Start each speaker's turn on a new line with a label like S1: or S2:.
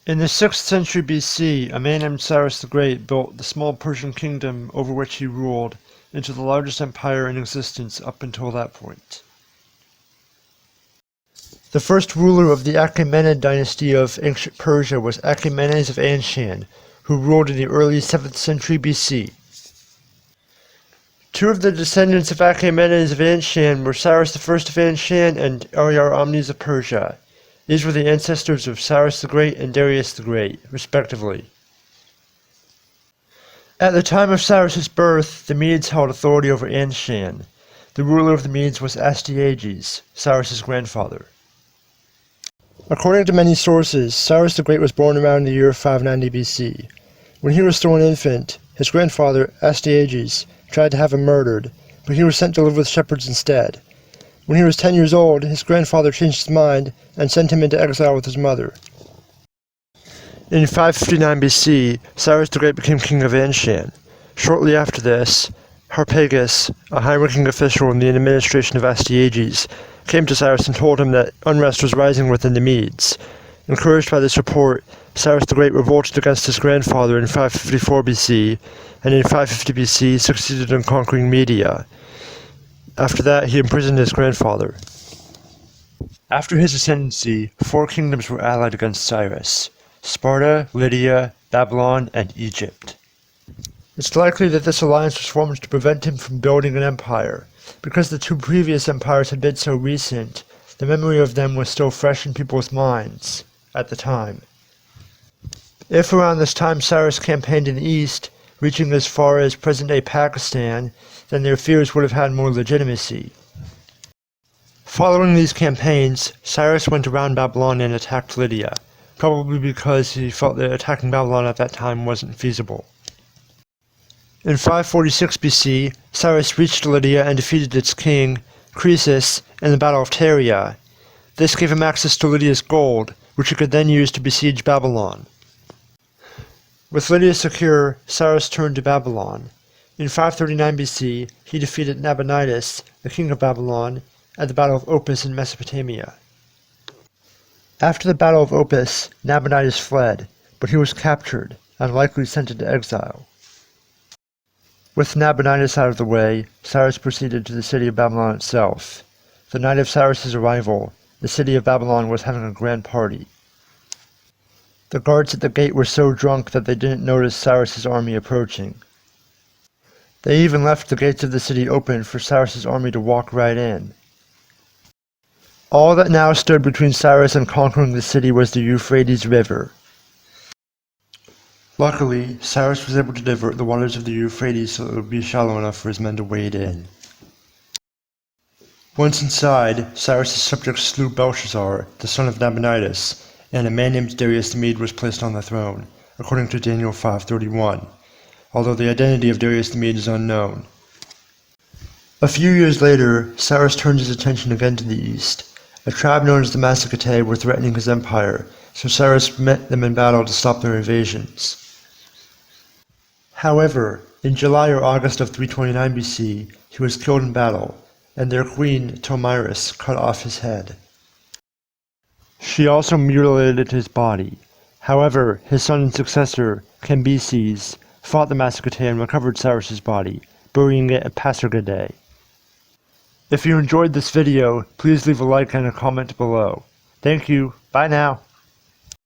S1: In the 6th century BC, a man named Cyrus the Great built the small Persian kingdom over which he ruled into the largest empire in existence up until that point. The first ruler of the Achaemenid dynasty of ancient Persia was Achaemenes of Anshan, who ruled in the early 7th century BC. Two of the descendants of Achaemenes of Anshan were Cyrus I of Anshan and Ariar-Amnes of Persia. These were the ancestors of Cyrus the Great and Darius the Great, respectively. At the time of Cyrus's birth, the Medes held authority over Anshan. The ruler of the Medes was Astyages, Cyrus's grandfather. According to many sources, Cyrus the Great was born around the year 590 BC. When he was still an infant, his grandfather, Astyages, tried to have him murdered, but he was sent to live with shepherds instead. When he was 10 years old, his grandfather changed his mind and sent him into exile with his mother. In 559 BC, Cyrus the Great became king of Anshan. Shortly after this, Harpagus, a high-ranking official in the administration of Astyages, came to Cyrus and told him that unrest was rising within the Medes. Encouraged by this report, Cyrus the Great revolted against his grandfather in 554 BC, and in 550 BC succeeded in conquering Media. After that, he imprisoned his grandfather. After his ascendancy, 4 kingdoms were allied against Cyrus: Sparta, Lydia, Babylon, and Egypt. It's likely that this alliance was formed to prevent him from building an empire. Because the 2 previous empires had been so recent, the memory of them was still fresh in people's minds at the time. If around this time Cyrus campaigned in the east, reaching as far as present-day Pakistan, then their fears would have had more legitimacy. Following these campaigns, Cyrus went around Babylon and attacked Lydia, probably because he felt that attacking Babylon at that time wasn't feasible. In 546 BC, Cyrus reached Lydia and defeated its king, Croesus, in the Battle of Pteria. This gave him access to Lydia's gold, which he could then use to besiege Babylon. With Lydia secure, Cyrus turned to Babylon. In 539 BC, he defeated Nabonidus, the king of Babylon, at the Battle of Opis in Mesopotamia. After the Battle of Opis, Nabonidus fled, but he was captured and likely sent into exile. With Nabonidus out of the way, Cyrus proceeded to the city of Babylon itself. The night of Cyrus's arrival, the city of Babylon was having a grand party. The guards at the gate were so drunk that they didn't notice Cyrus's army approaching. They even left the gates of the city open for Cyrus's army to walk right in. All that now stood between Cyrus and conquering the city was the Euphrates River. Luckily, Cyrus was able to divert the waters of the Euphrates so it would be shallow enough for his men to wade in. Once inside, Cyrus's subjects slew Belshazzar, the son of Nabonidus, and a man named Darius the Mede was placed on the throne, according to Daniel 5:31, although the identity of Darius the Mede is unknown. A few years later, Cyrus turned his attention again to the east. A tribe known as the Massacatae were threatening his empire, so Cyrus met them in battle to stop their invasions. However, in July or August of 329 BC, he was killed in battle, and their queen, Tomyris, cut off his head. She also mutilated his body. However, his son and successor, Cambyses, fought the Massacatae and recovered Cyrus's body, burying it at Pasargadae. If you enjoyed this video, please leave a like and a comment below. Thank you. Bye now.